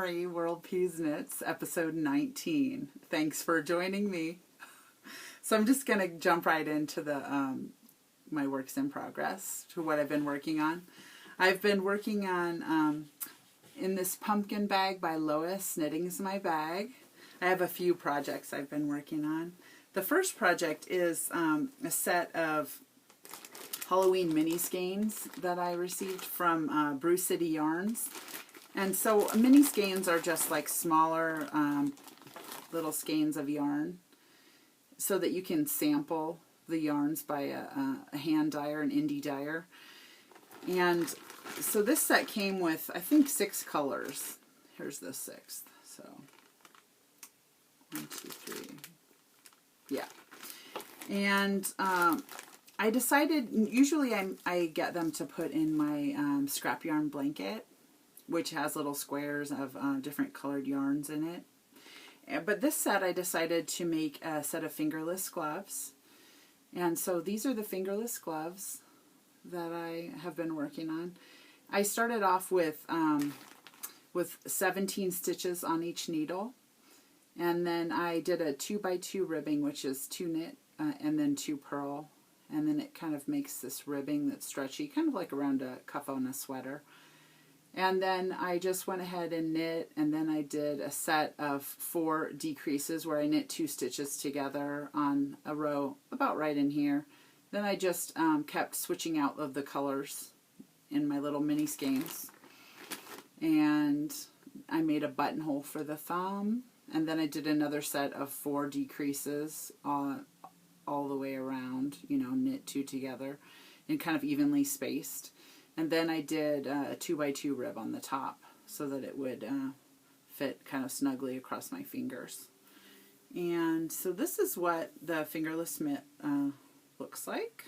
Marie, Whirledpeas Knits, episode 19. Thanks for joining me. So I'm just going to jump right into the my works in progress, to what I've been working on. I've been working on, in this pumpkin bag by Lois, Knitting is My Bag. I have a few projects I've been working on. The first project is a set of Halloween mini skeins that I received from Brew City Yarns. And so mini skeins are just like smaller little skeins of yarn so that you can sample the yarns by a hand dyer, an indie dyer. And so this set came with, I think, 6 colors. Here's the 6th. So 1, 2, 3. Yeah. And I decided, usually I get them to put in my scrap yarn blanket, which has little squares of different colored yarns in it. But this set, I decided to make a set of fingerless gloves. And so these are the fingerless gloves that I have been working on. I started off with 17 stitches on each needle. And then I did a 2x2 ribbing, which is 2 knit and then 2 purl. And then it kind of makes this ribbing that's stretchy, kind of like around a cuff on a sweater. And then I just went ahead and knit, and then I did a set of 4 decreases where I knit 2 stitches together on a row about right in here. Then I just kept switching out of the colors in my little mini skeins. And I made a buttonhole for the thumb, and then I did another set of 4 decreases all the way around, you know, knit 2 together and kind of evenly spaced. And then I did a 2x2 rib on the top so that it would fit kind of snugly across my fingers. And so this is what the fingerless mitt looks like.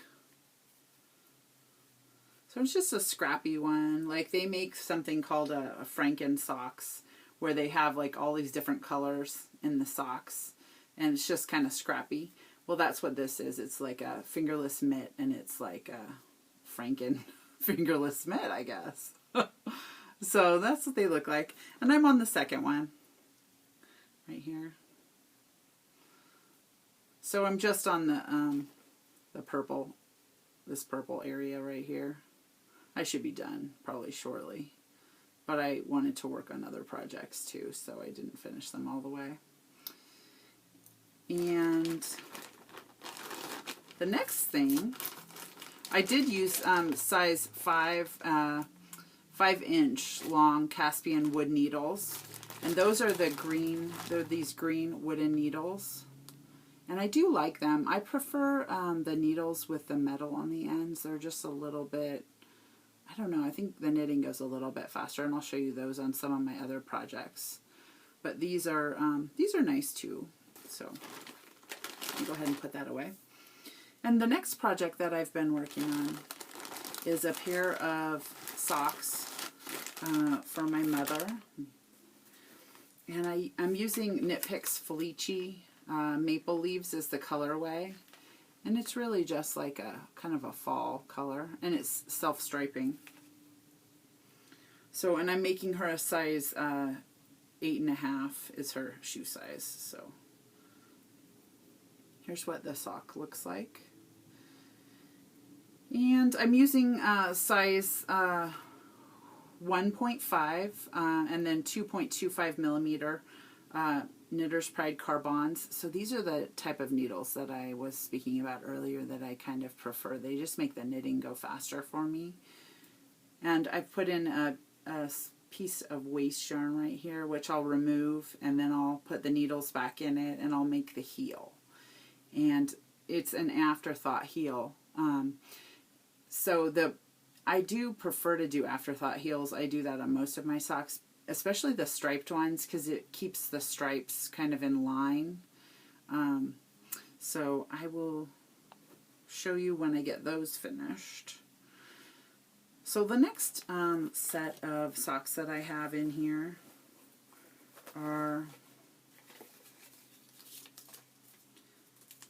So it's just a scrappy one. Like, they make something called a Franken socks, where they have like all these different colors in the socks, and it's just kind of scrappy. Well, that's what this is. It's like a fingerless mitt, and it's like a Franken fingerless mitt, I guess. So that's what they look like. And I'm on the second one right here. So I'm just on the purple, this purple area right here. I should be done probably shortly, but I wanted to work on other projects too, so I didn't finish them all the way. And the next thing, I did use size 5-inch long Caspian wood needles, and those are the green. They're these green wooden needles, and I do like them. I prefer the needles with the metal on the ends. They're just a little bit, I don't know. I think the knitting goes a little bit faster, and I'll show you those on some of my other projects. But these are nice too. So I'll go ahead and put that away. And the next project that I've been working on is a pair of socks for my mother. And I'm using Knit Picks Felici Maple Leaves as the colorway. And it's really just like a kind of a fall color. And it's self-striping. So, and I'm making her a size 8.5 is her shoe size. So here's what the sock looks like. And I'm using size 1.5 and then 2.25 millimeter Knitter's Pride Carbons. So these are the type of needles that I was speaking about earlier that I kind of prefer. They just make the knitting go faster for me. And I've put in a piece of waste yarn right here, which I'll remove, and then I'll put the needles back in it, and I'll make the heel. And it's an afterthought heel. So I do prefer to do afterthought heels. I do that on most of my socks, especially the striped ones, because it keeps the stripes kind of in line. So I will show you when I get those finished. So the next set of socks that I have in here are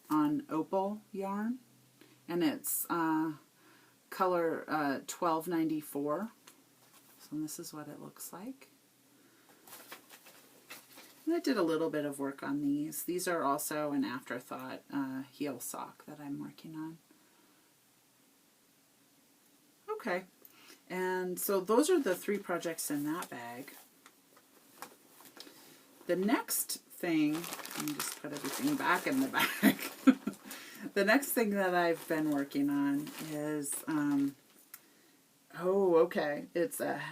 on opal yarn, and it's color 1294. So this is what it looks like. And I did a little bit of work on these. These are also an afterthought heel sock that I'm working on. Okay, and so those are the 3 projects in that bag. The next thing, let me just put everything back in the bag. The next thing that I've been working on is, oh, okay,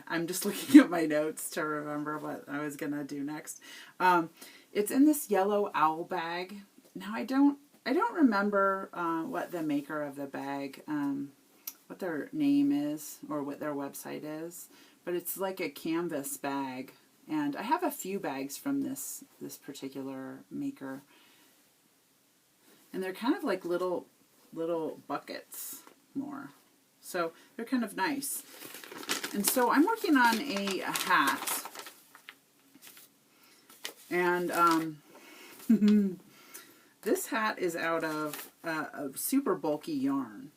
I'm just looking at my notes to remember what I was going to do next. It's in this yellow owl bag. Now I don't remember what the maker of the bag, what their name is or what their website is, but it's like a canvas bag. And I have a few bags from this particular maker. And they're kind of like little buckets more. So they're kind of nice. And so I'm working on a hat. And this hat is out of a super bulky yarn.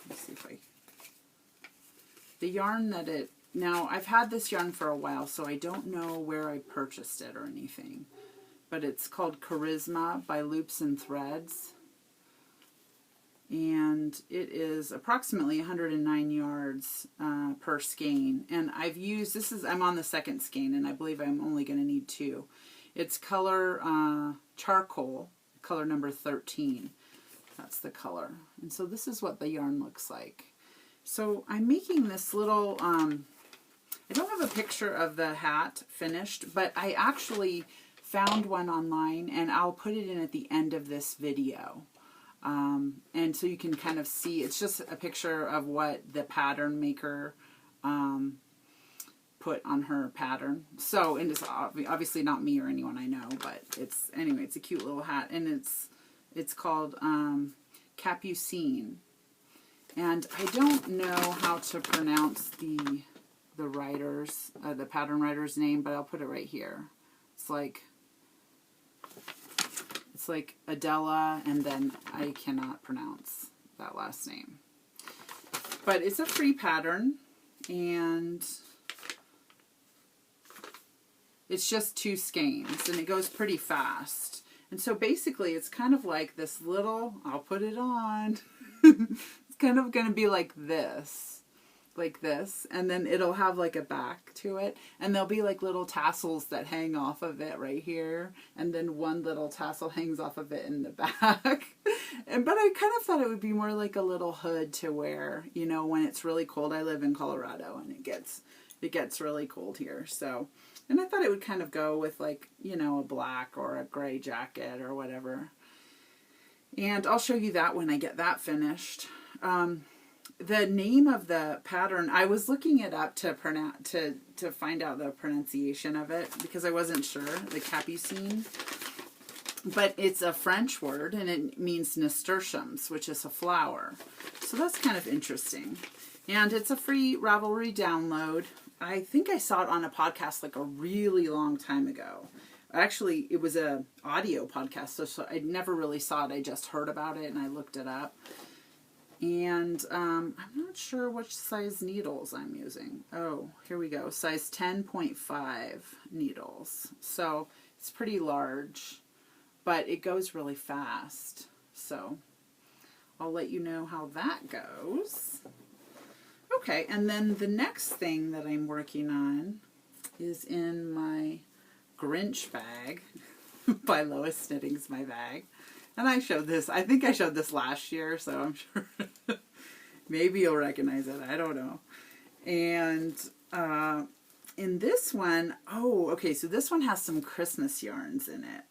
Let's see if the yarn that now, I've had this yarn for a while, so I don't know where I purchased it or anything. But it's called Charisma by Loops and Threads. And it is approximately 109 yards per skein. And I've used, I'm on the 2nd skein, and I believe I'm only going to need 2. It's color charcoal, color number 13. That's the color. And so this is what the yarn looks like. So I'm making this little... I don't have a picture of the hat finished, but I actually found one online, and I'll put it in at the end of this video. And so you can kind of see, it's just a picture of what the pattern maker put on her pattern. So, and it's obviously not me or anyone I know, but anyway, it's a cute little hat, and it's called Capucine. And I don't know how to pronounce the pattern writer's name, but I'll put it right here. It's like Adela, and then I cannot pronounce that last name. But it's a free pattern, and it's just 2 skeins, and it goes pretty fast. And so basically it's kind of like this little, I'll put it on, it's kind of going to be like this, and then it'll have like a back to it, and there'll be like little tassels that hang off of it right here, and then one little tassel hangs off of it in the back. But I kind of thought it would be more like a little hood to wear, you know, when it's really cold. I live in Colorado, and it gets really cold here, so, and I thought it would kind of go with, like, you know, a black or a gray jacket or whatever. And I'll show you that when I get that finished. The name of the pattern, I was looking it up to find out the pronunciation of it, because I wasn't sure, the Capucine. But it's a French word, and it means nasturtiums, which is a flower. So that's kind of interesting. And it's a free Ravelry download. I think I saw it on a podcast like a really long time ago. Actually, it was an audio podcast, so I never really saw it. I just heard about it, and I looked it up. And I'm not sure which size needles I'm using. Oh, here we go. Size 10.5 needles. So it's pretty large, but it goes really fast. So I'll let you know how that goes. Okay, and then the next thing that I'm working on is in my Grinch bag by Lois Knitting's my bag. And I showed this, I think I showed this last year, so I'm sure maybe you'll recognize it, I don't know. And in this one, oh, okay, so this one has some Christmas yarns in it.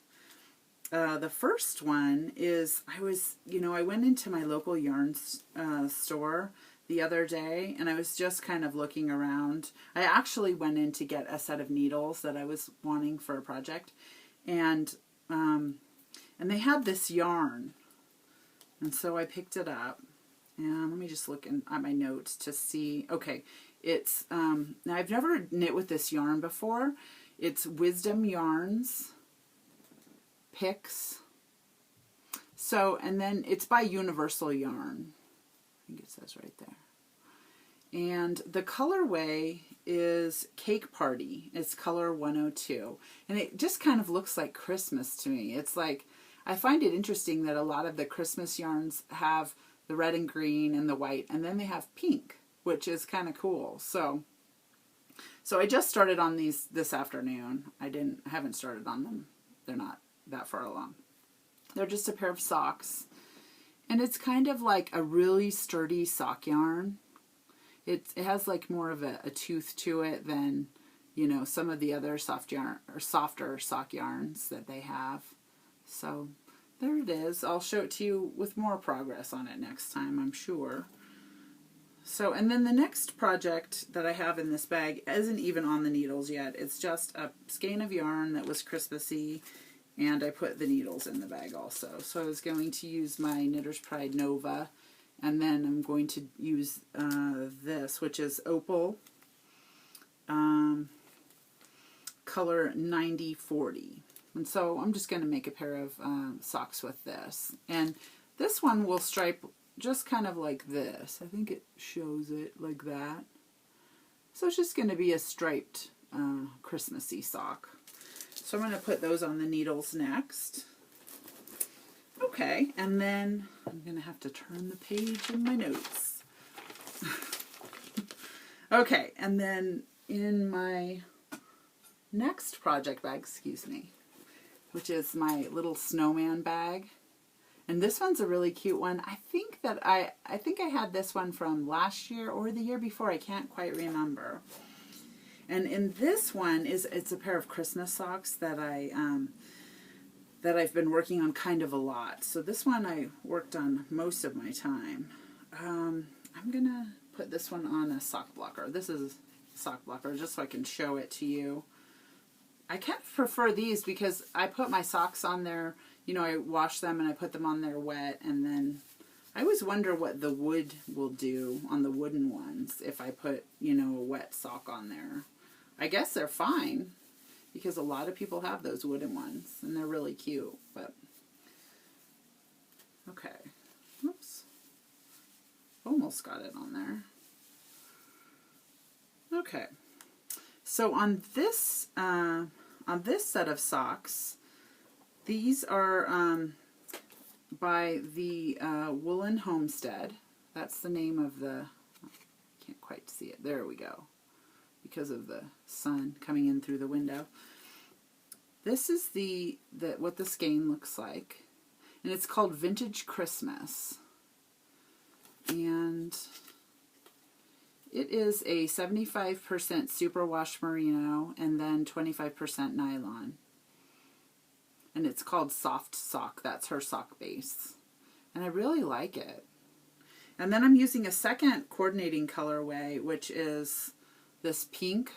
The first one is, I went into my local yarn store the other day, and I was just kind of looking around. I actually went in to get a set of needles that I was wanting for a project, and they had this yarn, and so I picked it up. And let me just look at my notes to see. Okay, it's now I've never knit with this yarn before. It's Wisdom Yarns Picks. So, and then it's by Universal Yarn. I think it says right there. And the colorway is Cake Party. It's color 102. And it just kind of looks like Christmas to me. It's like, I find it interesting that a lot of the Christmas yarns have the red and green and the white, and then they have pink, which is kind of cool. So I just started on these this afternoon. I haven't started on them. They're not that far along. They're just a pair of socks. And it's kind of like a really sturdy sock yarn. It has like more of a tooth to it than, you know, some of the other soft yarn or softer sock yarns that they have. So there it is. I'll show it to you with more progress on it next time, I'm sure. So, and then the next project that I have in this bag isn't even on the needles yet. It's just a skein of yarn that was Christmassy, and I put the needles in the bag also. So I was going to use my Knitter's Pride Nova, and then I'm going to use this, which is Opal, color 9040. And so I'm just going to make a pair of socks with this. And this one will stripe just kind of like this. I think it shows it like that. So it's just going to be a striped Christmassy sock. So I'm going to put those on the needles next. Okay, and then I'm going to have to turn the page in my notes. Okay, and then in my next project bag, excuse me, which is my little snowman bag. And this one's a really cute one. I think I had this one from last year or the year before. I can't quite remember. And in this one it's a pair of Christmas socks that I've been working on kind of a lot. So this one I worked on most of my time. I'm gonna put this one on a sock blocker. This is a sock blocker just so I can show it to you. I kind of prefer these because I put my socks on there, you know, I wash them and I put them on there wet, and then I always wonder what the wood will do on the wooden ones if I put, you know, a wet sock on there. I guess they're fine because a lot of people have those wooden ones and they're really cute, but okay. Oops. Almost got it on there. Okay. So on this set of socks, these are by the Woolen Homestead. That's the name of the, can't quite see it. There we go. Because of the sun coming in through the window. This is what the skein looks like. And it's called Vintage Christmas. And it is a 75% superwash merino and then 25% nylon. And it's called Soft Sock. That's her sock base. And I really like it. And then I'm using a second coordinating colorway, which is this pink.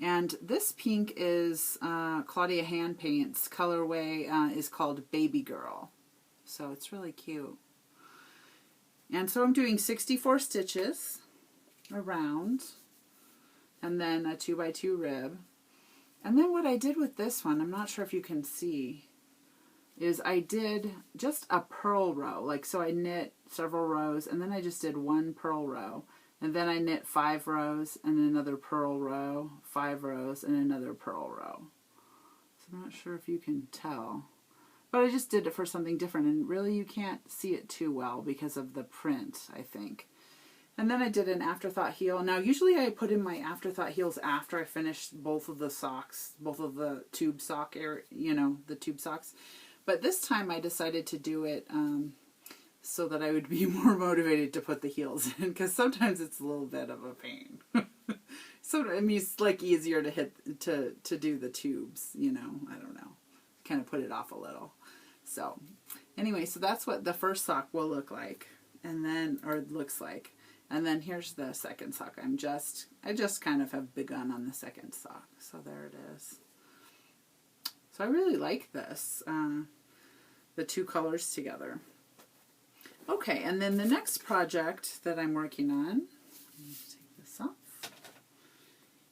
And this pink is Claudia Hand Paints. Colorway is called Baby Girl. So it's really cute. And so I'm doing 64 stitches around, and then a 2x2 rib. And then what I did with this one, I'm not sure if you can see, is I did just a purl row. Like, so I knit several rows, and then I just did one purl row. And then I knit 5 rows, and another purl row, 5 rows, and another purl row. So I'm not sure if you can tell. But I just did it for something different, and really you can't see it too well because of the print, I think. And then I did an afterthought heel. Now usually I put in my afterthought heels after I finish both of the socks, both of the tube sock area, you know, the tube socks. But this time I decided to do it so that I would be more motivated to put the heels in, because sometimes it's a little bit of a pain. So I mean, it's like easier to do the tubes, you know, I don't know. Kind of put it off a little. So anyway, so that's what the first sock will look like, and then, or looks like. And then here's the second sock. I just kind of have begun on the second sock. So there it is. So I really like this, the two colors together. Okay, and then the next project that I'm working on, let me take this off,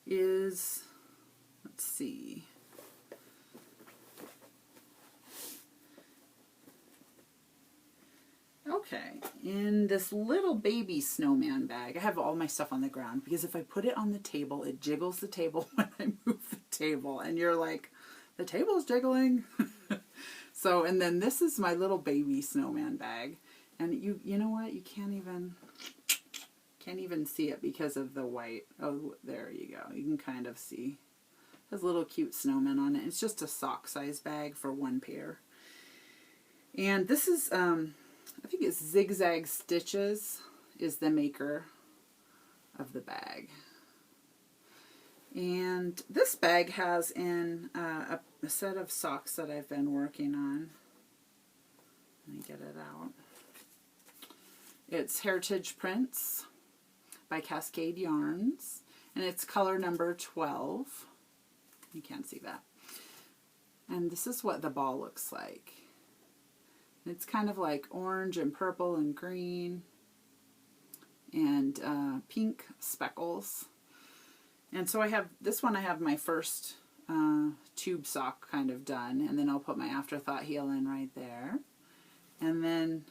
is, let's see, Okay, in this little baby snowman bag, I have all my stuff on the ground because if I put it on the table, it jiggles the table when I move the table. And you're like, the table's jiggling. So, and then this is my little baby snowman bag. And you know what? You can't even see it because of the white. Oh, there you go. You can kind of see. It has little cute snowmen on it. It's just a sock size bag for one pair. And this is, I think it's Zigzag Stitches is the maker of the bag. And this bag has in a set of socks that I've been working on. Let me get it out. It's Heritage Prints by Cascade Yarns, and it's color number 12. You can't see that. And this is what the ball looks like. It's kind of like orange and purple and green and pink speckles. And so I have this one, I have my first tube sock kind of done, and then I'll put my afterthought heel in right there. And then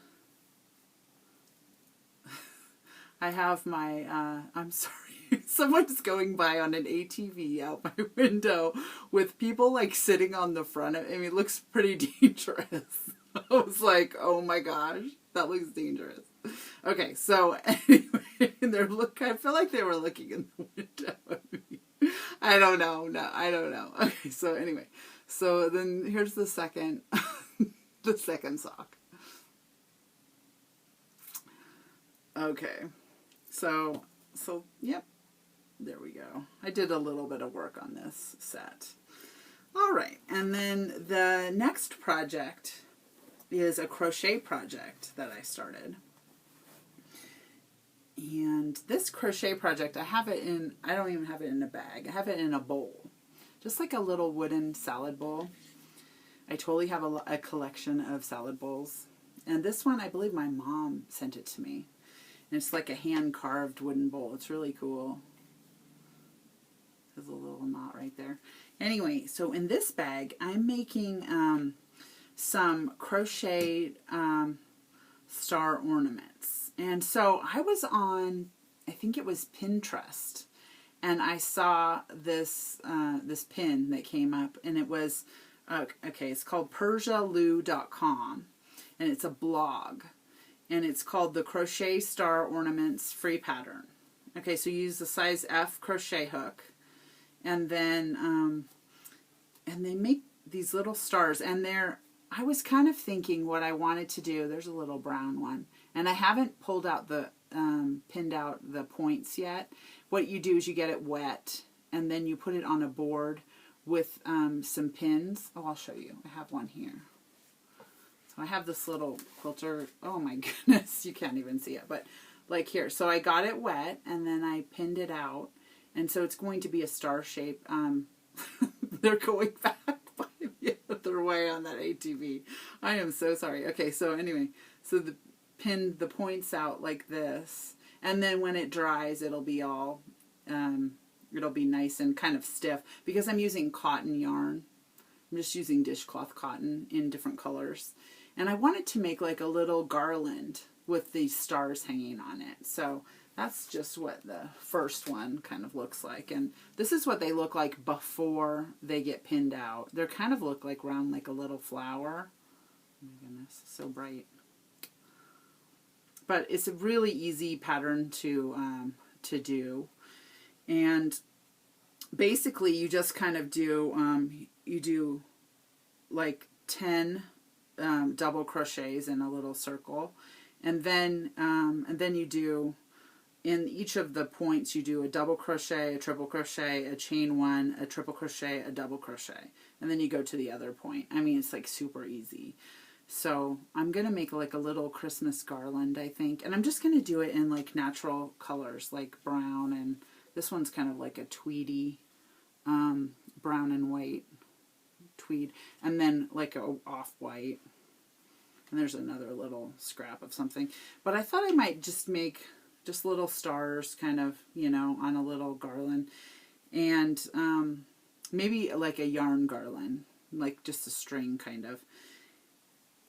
I have my, I'm sorry, someone's going by on an ATV out my window with people like sitting on the front of it. I mean, it looks pretty dangerous. I was like, oh my gosh, that looks dangerous. Okay, so anyway, I feel like they were looking in the window at me. I don't know. No, I don't know. Okay, so anyway, so then here's the second, the second sock. Okay, so yep, there we go. I did a little bit of work on this set. All right, and then the next project is a crochet project that I started. And this crochet project, I don't even have it in a bag. I have it in a bowl. Just like a little wooden salad bowl. I totally have a collection of salad bowls. And this one, I believe my mom sent it to me. And it's like a hand-carved wooden bowl. It's really cool. There's a little knot right there. Anyway, so in this bag, I'm making some crocheted star ornaments. And so I was on, I think it was Pinterest, and I saw this this pin that came up, and it was, okay, it's called PersiaLou.com, and it's a blog, and it's called the Crochet Star Ornaments Free Pattern. Okay, so you use the size F crochet hook, and then and they make these little stars, and I was kind of thinking what I wanted to do. There's a little brown one. And I haven't pulled out the, pinned out the points yet. What you do is you get it wet, and then you put it on a board with some pins. Oh, I'll show you. I have one here. So I have this little quilter. Oh my goodness, you can't even see it. But like here. So I got it wet, and then I pinned it out. And so it's going to be a star shape. They're going back by the other way on that ATV. I am so sorry. Okay, so anyway, so pin the points out like this, and then when it dries, it'll be all, it'll be nice and kind of stiff because I'm using cotton yarn. I'm just using dishcloth cotton in different colors, and I wanted to make like a little garland with these stars hanging on it. So that's just what the first one kind of looks like. And this is what they look like before they get pinned out. They kind of look like round like a little flower. Oh my goodness, so bright. But it's a really easy pattern to do. And basically you just kind of do, you do like 10 double crochets in a little circle. And then you do, in each of the points, you do a double crochet, a triple crochet, a chain one, a triple crochet, a double crochet. And then you go to the other point. I mean, it's like super easy. So I'm going to make like a little Christmas garland, I think. And I'm just going to do it in like natural colors, like brown. And this one's kind of like a tweedy, brown and white tweed. And then like a off-white. And there's another little scrap of something. But I thought I might just make just little stars kind of, you know, on a little garland. And maybe like a yarn garland, like just a string kind of.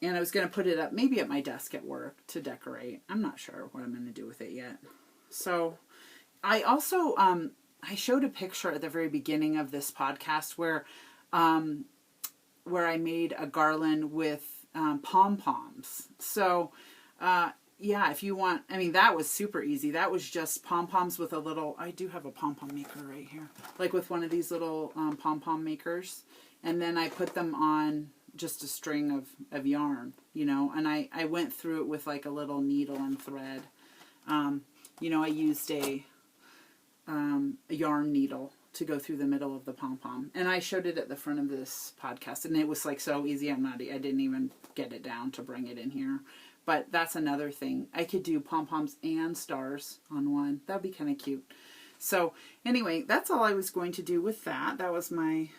And I was going to put it up maybe at my desk at work to decorate. I'm not sure what I'm going to do with it yet. So I also, I showed a picture at the very beginning of this podcast where I made a garland with pom-poms. So, yeah, if you want, I mean, that was super easy. That was just pom-poms with a little, I do have a pom-pom maker right here. Like with one of these little pom-pom makers. And then I put them on just a string of yarn, you know, and I went through it with like a little needle and thread. You know, I used a yarn needle to go through the middle of the pom-pom. And I showed it at the front of this podcast, and it was like so easy. I didn't even get it down to bring it in here. But that's another thing. I could do pom-poms and stars on one. That'd be kind of cute. So anyway, that's all I was going to do with that. That was my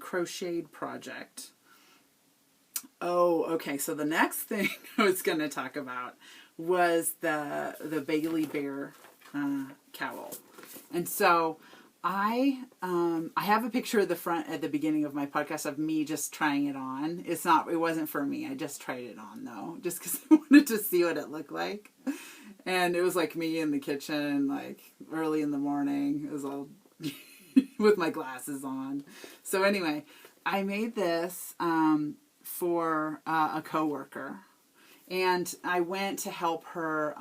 crocheted project. Oh, okay. So the next thing I was going to talk about was the Bailey Bear cowl. And so I have a picture of the front at the beginning of my podcast of me just trying it on. It wasn't for me. I just tried it on though, just because I wanted to see what it looked like. And it was like me in the kitchen, like early in the morning. It was all with my glasses on. So anyway, I made this for a coworker, and I went to help her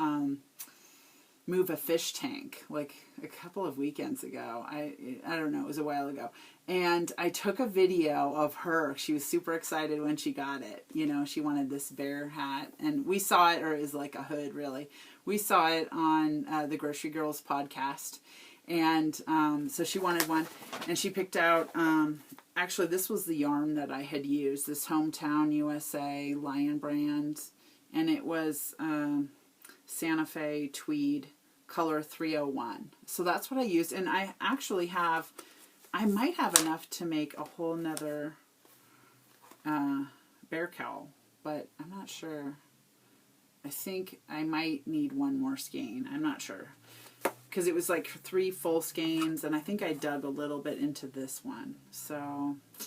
move a fish tank like a couple of weekends ago. I don't know, it was a while ago. And I took a video of her. She was super excited when she got it. You know, she wanted this bear hat, and we saw it, or it was like a hood really. We saw it on the Grocery Girls podcast. And so she wanted one, and she picked out, actually this was the yarn that I had used, this Hometown USA Lion brand, and it was Santa Fe Tweed color 301. So that's what I used, and I actually I might have enough to make a whole nother bear cowl, but I'm not sure. I think I might need one more skein. I'm not sure. Because it was like 3 full skeins, and I think I dug a little bit into this one. So I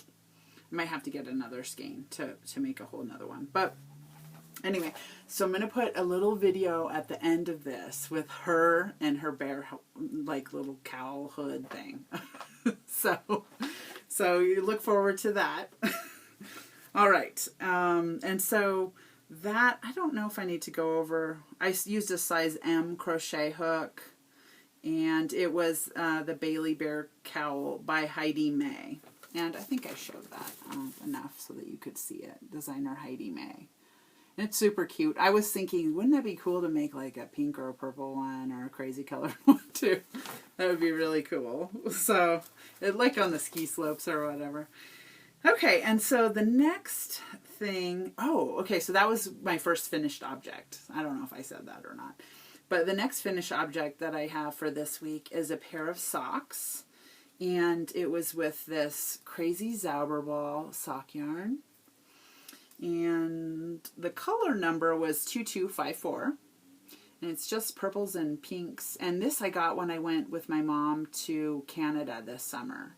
might have to get another skein to make a whole nother one. But anyway, so I'm going to put a little video at the end of this with her and her bear, like little cowl hood thing. So you look forward to that. All right. And so that, I don't know if I need to go over. I used a size M crochet hook. And it was the Bailey Bear Cowl by Heidi May. And I think I showed that enough so that you could see it. Designer Heidi May. And it's super cute. I was thinking, wouldn't that be cool to make like a pink or a purple one or a crazy colored one too? That would be really cool. So, like on the ski slopes or whatever. Okay, and so the next thing... Oh, okay, so that was my first finished object. I don't know if I said that or not. But the next finished object that I have for this week is a pair of socks. And it was with this crazy Zauberball sock yarn. And the color number was 2254. And it's just purples and pinks. And this I got when I went with my mom to Canada this summer.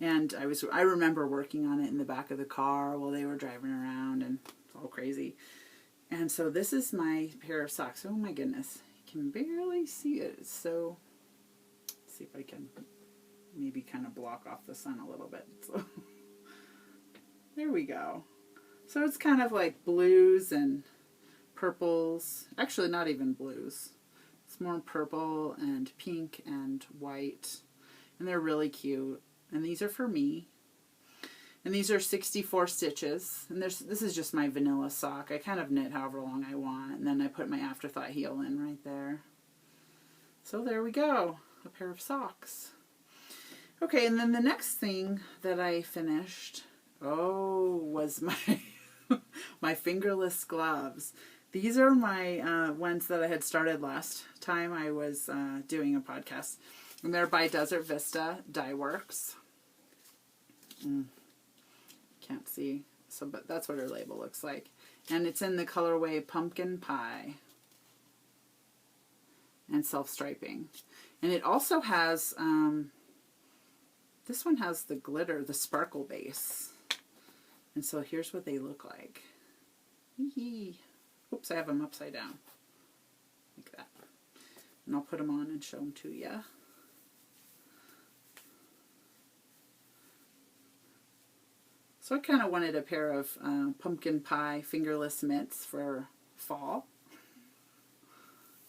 And I remember working on it in the back of the car while they were driving around, and it's all crazy. And so this is my pair of socks. Oh my goodness. You can barely see it. So let's see if I can maybe kind of block off the sun a little bit. So there we go. So it's kind of like blues and purples. Actually, not even blues. It's more purple and pink and white. And they're really cute. And these are for me. And these are 64 stitches. And this is just my vanilla sock. I kind of knit however long I want. And then I put my afterthought heel in right there. So there we go. A pair of socks. Okay, and then the next thing that I finished, was my my fingerless gloves. These are my ones that I had started last time I was doing a podcast. And they're by Desert Vista Dye Works. Can't see, but that's what her label looks like. And it's in the colorway Pumpkin Pie and self-striping. And it also has, this one has the glitter, the sparkle base. And so here's what they look like. Oops, I have them upside down. Like that. And I'll put them on and show them to you. So I kind of wanted a pair of pumpkin pie fingerless mitts for fall.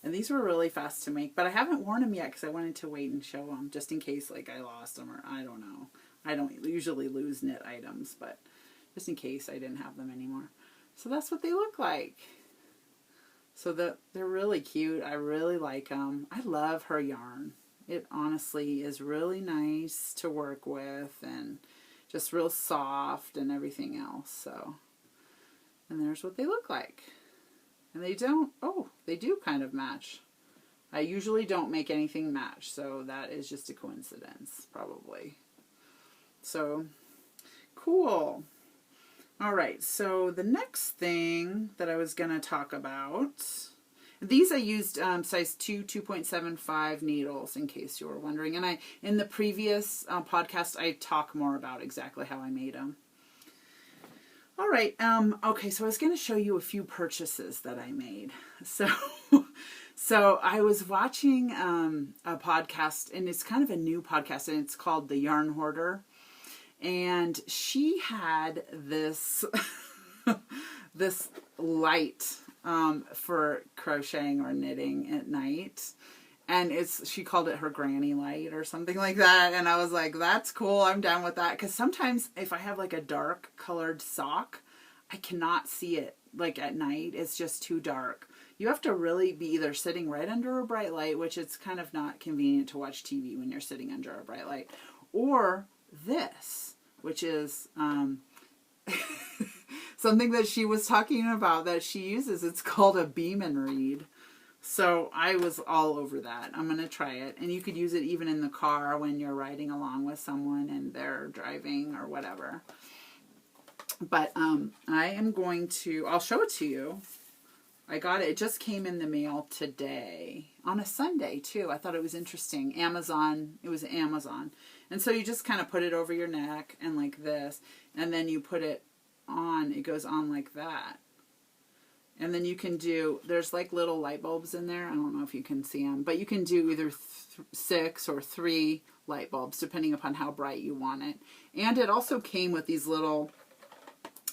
And these were really fast to make, but I haven't worn them yet because I wanted to wait and show them just in case like I lost them or I don't know. I don't usually lose knit items, but just in case I didn't have them anymore. So that's what they look like. So they're really cute. I really like them. I love her yarn. It honestly is really nice to work with and just real soft and everything else. So, and there's what they look like. And they don't, oh, they do kind of match. I usually don't make anything match, so that is just a coincidence, probably. So, cool. All right, so the next thing that I was going to talk about, these I used size 2, 2.75 needles, in case you were wondering. And in the previous podcast, I talk more about exactly how I made them. All right, okay, so I was going to show you a few purchases that I made. So I was watching a podcast, and it's kind of a new podcast, and it's called The Yarn Hoarder. And she had this this light for crocheting or knitting at night. And she called it her granny light or something like that. And I was like, that's cool. I'm down with that. Because sometimes if I have like a dark colored sock, I cannot see it like at night. It's just too dark. You have to really be either sitting right under a bright light, which it's kind of not convenient to watch TV when you're sitting under a bright light, or this, which is something that she was talking about that she uses. It's called a beam and read. So I was all over that. I'm going to try it. And you could use it even in the car when you're riding along with someone and they're driving or whatever. But I am going to, I'll show it to you. I got it. It just came in the mail today on a Sunday too. I thought it was interesting. Amazon. It was Amazon. And so you just kind of put it over your neck and like this. And then you put it on. It goes on like that. And then you can do, there's like little light bulbs in there. I don't know if you can see them. But you can do either 6 or 3 light bulbs depending upon how bright you want it. And it also came with these little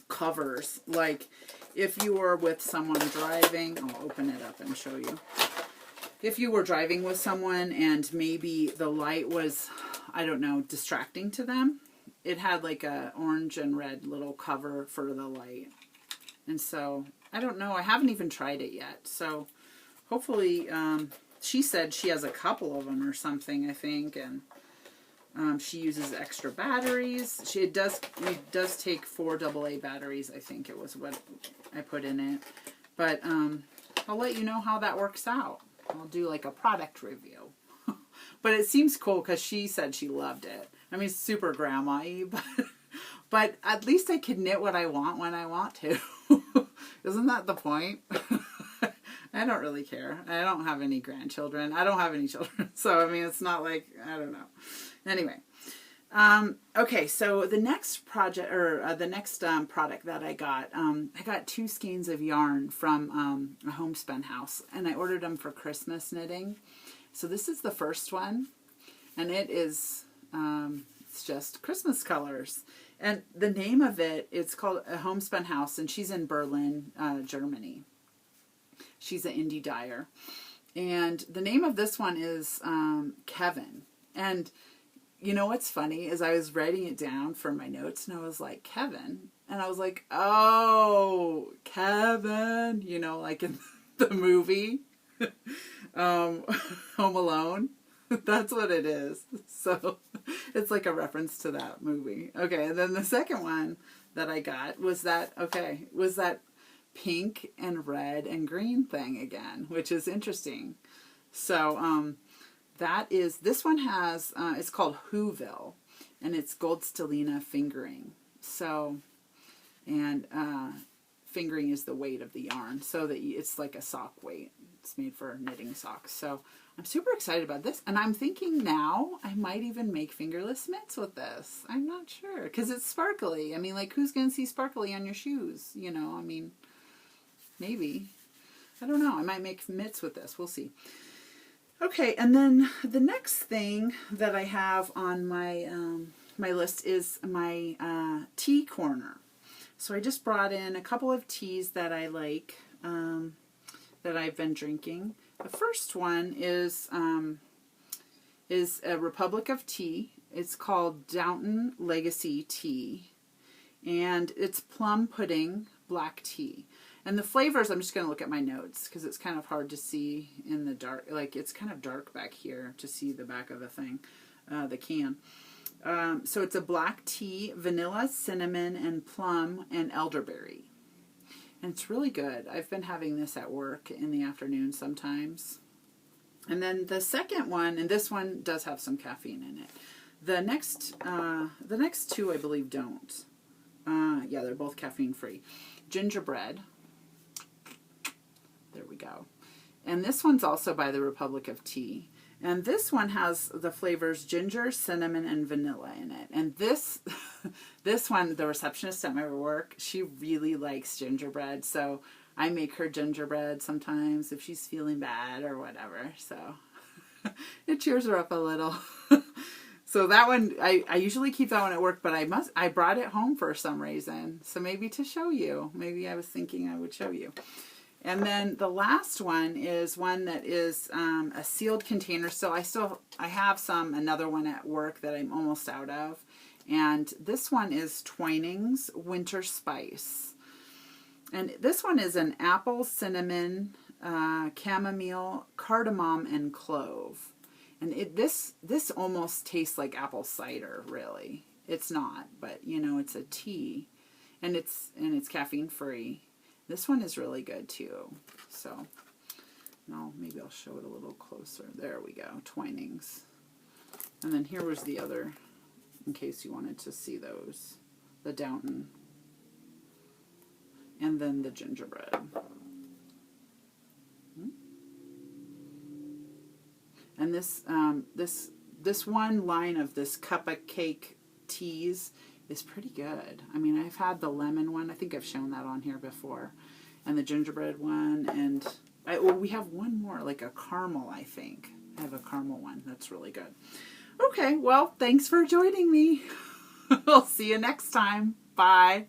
covers. Like if you were with someone driving, I'll open it up and show you. If you were driving with someone and maybe the light was, I don't know, distracting to them, it had like a orange and red little cover for the light. And so, I don't know. I haven't even tried it yet. So, hopefully, she said she has a couple of them or something, I think. And she uses extra batteries. It does take 4 AA batteries, I think it was what I put in it. But I'll let you know how that works out. I'll do like a product review. But it seems cool because she said she loved it. I mean, it's super grandma-y, but at least I can knit what I want when I want to. Isn't that the point? I don't really care. I don't have any grandchildren. I don't have any children. So, I mean, it's not like, I don't know. Anyway. Okay, so the next project, or the next product that I got 2 skeins of yarn from a homespun house. And I ordered them for Christmas knitting. So this is the first one. And it is, it's just Christmas colors. And the name of it, it's called A Homespun House, and she's in Berlin, Germany. She's an indie dyer. And the name of this one is Kevin. And you know what's funny is I was writing it down for my notes, and I was like, Kevin? And I was like, oh, Kevin, you know, like in the movie, Home Alone. That's what it is. So it's like a reference to that movie. Okay, and then the second one that I got was that pink and red and green thing again, which is interesting. So this one has, it's called Whoville, and it's Gold Stellina fingering. So, and fingering is the weight of the yarn, so that it's like a sock weight. It's made for knitting socks. So I'm super excited about this. And I'm thinking now I might even make fingerless mitts with this. I'm not sure. Because it's sparkly. I mean, like, who's going to see sparkly on your shoes? You know, I mean, maybe. I don't know. I might make mitts with this. We'll see. Okay, and then the next thing that I have on my my list is my tea corner. So I just brought in a couple of teas that I like, that I've been drinking. The first one is a Republic of Tea. It's called Downton Legacy Tea, and it's plum pudding black tea. And the flavors, I'm just going to look at my notes because it's kind of hard to see in the dark. Like, it's kind of dark back here to see the back of the thing, the can. So it's a black tea, vanilla, cinnamon, and plum, and elderberry. And it's really good. I've been having this at work in the afternoon sometimes. And then the second one, and this one does have some caffeine in it. The next two, I believe, don't. Yeah, they're both caffeine free. Gingerbread. There we go. And this one's also by the Republic of Tea. And this one has the flavors ginger, cinnamon, and vanilla in it. And this one, the receptionist at my work, she really likes gingerbread. So I make her gingerbread sometimes if she's feeling bad or whatever. So it cheers her up a little. So that one, I usually keep that one at work, but I brought it home for some reason. So maybe to show you. Maybe I was thinking I would show you. And then the last one is one that is a sealed container. So I have another one at work that I'm almost out of. And this one is Twinings Winter Spice. And this one is an apple, cinnamon, chamomile, cardamom, and clove. And this almost tastes like apple cider, really. It's not, but you know, it's a tea, and it's caffeine free. This one is really good too. So, no, maybe I'll show it a little closer. There we go, Twinings. And then here was the other, in case you wanted to see those, the Downton, and then the gingerbread. And this one line of this cup of cake teas is pretty good. I mean, I've had the lemon one. I think I've shown that on here before. And the gingerbread one. And we have one more, like a caramel, I think. I have a caramel one. That's really good. Okay, well, thanks for joining me. I'll see you next time. Bye.